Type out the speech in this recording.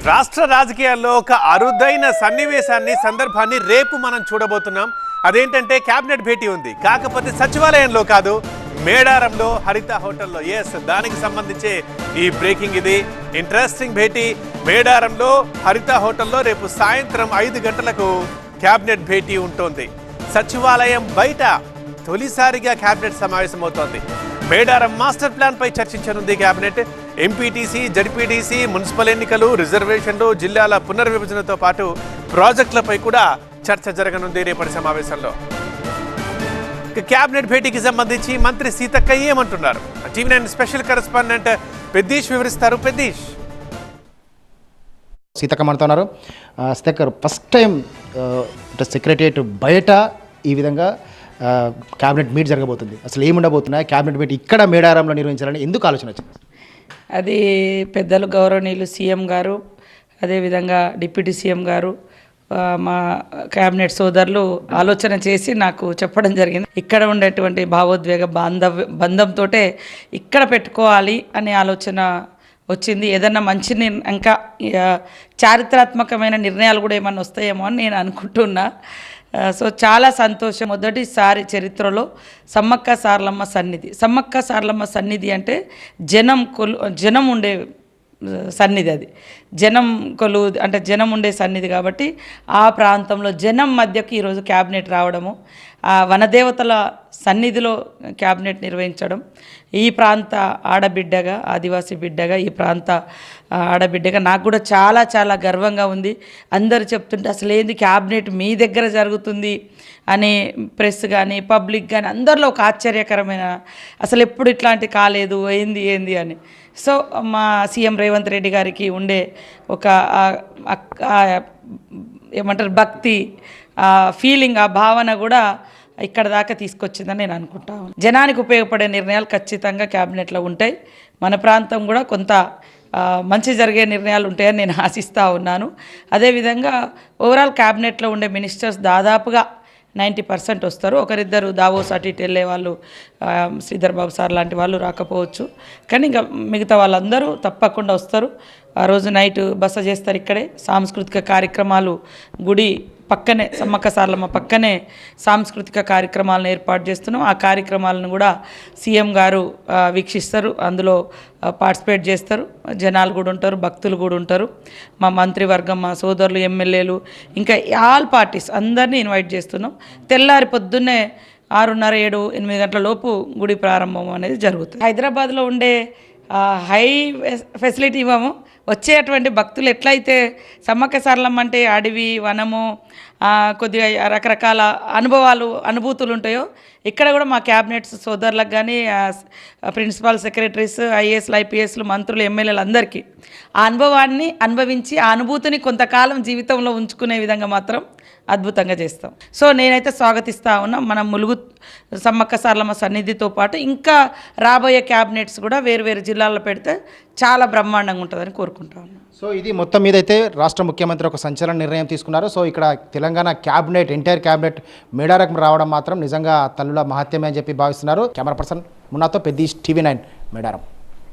రాష్ట్ర రాజకీయాల్లో ఒక అరుదైన సన్నివేశాన్ని సందర్భాన్ని రేపు మనం చూడబోతున్నాం. అదేంటంటే కేబినెట్ భేటీ ఉంది. కాకపోతే సచివాలయంలో కాదు, మేడారంలో హరిత హోటల్లో. దానికి సంబంధించే ఈ బ్రేకింగ్. ఇది ఇంట్రెస్టింగ్ భేటీ. మేడారంలో హరిత హోటల్లో రేపు సాయంత్రం 5 గంటలకు కేబినెట్ భేటీ ఉంటుంది. సచివాలయం బయట తొలిసారిగా కేబినెట్ సమావేశం అవుతోంది. మేడారం మాస్టర్ ప్లాన్ పై చర్చించనుంది కేబినెట్. ఎంపీటీసీ, జడ్పీటీసీ, మున్సిపల్ ఎన్నికలు, రిజర్వేషన్లు, జిల్లాల పునర్విభజనతో పాటు ప్రాజెక్టులపై కూడా చర్చ జరగనుంది రేపటి సమావేశంలో. కేబినెట్ భేటీకి సంబంధించి మంత్రి సీతక్క ఏమంటున్నారు? టీవీ9 స్పెషల్ కరెస్పాండెంట్ పెద్దీష్ వివరిస్తారు. పెద్దీష్, సీతక్క మనతోన్నారు. సీతక్క, ఫస్ట్ టైం సెక్రటరియట్ బయట ఈ విధంగా క్యాబినెట్ మీట్ జరగబోతుంది. అసలు ఏముండబోతున్నాయి? క్యాబినెట్ మీట్ ఇక్కడ మేడారంలో నిర్వహించాలని ఎందుకు ఆలోచన వచ్చింది? అది పెద్దలు గౌరవనీయులు సీఎం గారు, అదేవిధంగా డిప్యూటీ సీఎం గారు, మా క్యాబినెట్ సోదరులు ఆలోచన చేసి నాకు చెప్పడం జరిగింది. ఇక్కడ ఉండేటువంటి భావోద్వేగ బంధంతో ఇక్కడ పెట్టుకోవాలి అనే ఆలోచన వచ్చింది. ఏదన్నా మంచి ఇంకా చారిత్రాత్మకమైన నిర్ణయాలు కూడా ఏమన్నా వస్తాయేమో అని నేను అనుకుంటున్నా. సో చాలా సంతోషం. మొదటిసారి చరిత్రలో సమ్మక్క సారలమ్మ సన్నిధి. సమ్మక్క సారలమ్మ సన్నిధి అంటే జనం ఉండే సన్నిధి. అది అంటే జనం ఉండే సన్నిధి కాబట్టి ఆ ప్రాంతంలో జనం మధ్యకి ఈరోజు క్యాబినెట్ రావడము, ఆ వనదేవతల సన్నిధిలో క్యాబినెట్ నిర్వహించడం, ఈ ప్రాంత ఆడబిడ్డగా, ఆదివాసీ బిడ్డగా, ఈ ప్రాంత ఆడబిడ్డగా నాకు కూడా చాలా చాలా గర్వంగా ఉంది. అందరు చెప్తుంటే అసలు ఏంది క్యాబినెట్ మీ దగ్గర జరుగుతుంది అని ప్రెస్ కానీ పబ్లిక్ కానీ అందరిలో ఒక ఆశ్చర్యకరమైన, అసలు ఎప్పుడు ఇట్లాంటి కాలేదు, ఏంది అని. సో మా సీఎం రేవంత్ రెడ్డి గారికి ఉండే ఒక ఏమంటారు భక్తి, ఫీలింగ్, ఆ భావన కూడా ఇక్కడ దాకా తీసుకొచ్చిందని నేను అనుకుంటాను. జనానికి ఉపయోగపడే నిర్ణయాలు ఖచ్చితంగా క్యాబినెట్లో ఉంటాయి. మన ప్రాంతం కూడా కొంత మంచి జరిగే నిర్ణయాలు ఉంటాయని నేను ఆశిస్తూ ఉన్నాను. అదేవిధంగా ఓవరాల్ క్యాబినెట్లో ఉండే మినిస్టర్స్ దాదాపుగా 90% వస్తారు. ఒకరిద్దరు దావోస్ అటు ఇటు వెళ్ళే వాళ్ళు, శ్రీధర్ బాబు సార్ లాంటి వాళ్ళు రాకపోవచ్చు, కానీ ఇంకా మిగతా వాళ్ళందరూ తప్పకుండా వస్తారు. ఆ రోజు నైట్ బస చేస్తారు ఇక్కడే. సాంస్కృతిక కార్యక్రమాలు గుడి పక్కనే, సమ్మక్క సారలమ్మ పక్కనే సాంస్కృతిక కార్యక్రమాలను ఏర్పాటు చేస్తున్నాం. ఆ కార్యక్రమాలను కూడా సీఎం గారు వీక్షిస్తారు, అందులో పార్టిసిపేట్ చేస్తారు. జనాలు కూడా ఉంటారు, భక్తులు కూడా ఉంటారు. మా మంత్రివర్గం, మా సోదరులు, ఎమ్మెల్యేలు, ఇంకా ఆల్ పార్టీస్ అందరినీ ఇన్వైట్ చేస్తున్నాం. తెల్లారి పొద్దున్నే 6:30, 7, 8 గంటల లోపు గుడి ప్రారంభం అనేది జరుగుతుంది. హైదరాబాద్లో ఉండే హై ఫెసిలిటీ ఇవ్వము. వచ్చేటువంటి భక్తులు ఎట్లయితే సమ్మక్క సారలమ్మ అంటే అడవి, వనము, కొద్దిగా రకరకాల అనుభూతులు ఉంటాయో, ఇక్కడ కూడా మా క్యాబినెట్స్ సోదరులకు కానీ, ప్రిన్సిపల్ సెక్రటరీస్, ఐఏఎస్లు, ఐపీఎస్లు, మంత్రులు, ఎమ్మెల్యేలు అందరికీ ఆ అనుభవాన్ని అనుభవించి ఆ అనుభూతిని కొంతకాలం జీవితంలో ఉంచుకునే విధంగా మాత్రం అద్భుతంగా చేస్తాం. సో నేనైతే స్వాగతిస్తూ ఉన్నా. మనం ములుగు సమ్మక్క సారలమ్మ సన్నిధితో పాటు ఇంకా రాబోయే క్యాబినెట్స్ కూడా వేరు వేరు జిల్లాల్లో పెడితే చాలా బ్రహ్మాండంగా ఉంటుందని కోరుకుంటా ఉన్నాను. సో ఇది మొత్తం మీద అయితే రాష్ట్ర ముఖ్యమంత్రి ఒక సంచలన నిర్ణయం తీసుకున్నారు. సో ఇక్కడ Telangana cabinet, entire cabinet Medaram రావడం మాత్రం నిజంగా తల్లుల మహత్యమే అని చెప్పి భావిస్తున్నారు. కెమెరా పర్సన్ మున్నాతో పెద్దీష్, టీవీ9 మేడారం.